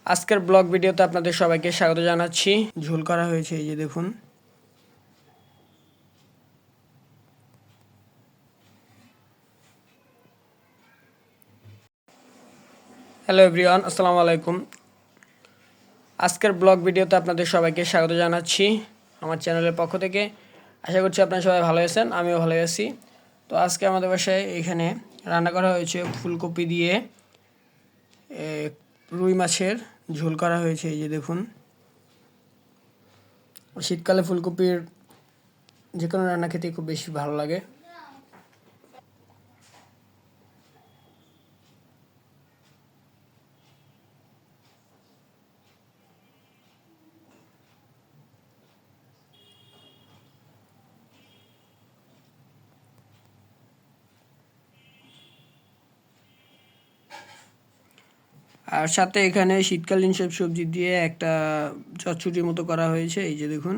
আজকের ব্লগ ভিডিওতে আপনাদের সবাইকে স্বাগত জানাচ্ছি। ঝোল করা হয়েছে, এই যে দেখুন। হ্যালো এভরিওয়ান, আসসালামু আলাইকুম। আজকের ব্লগ ভিডিওতে আপনাদের সবাইকে স্বাগত জানাচ্ছি আমার চ্যানেলের পক্ষ থেকে। আশা করছি আপনারা সবাই ভালো আছেন, আমিও ভালো আছি। তো আজকে আমাদের বাসায় এখানে রান্না করা হয়েছে ফুলকপি দিয়ে রুই মাছের ঝোল করা হয়েছে, এই যে দেখুন। শীতকালে ফুলকপির যে কোনো রান্না খেতে খুব বেশি ভালো লাগে। আর সাথে এখানে শীতকালীন সব সবজি দিয়ে একটা চচ্চড়ির মতো করা হয়েছে, এই যে দেখুন।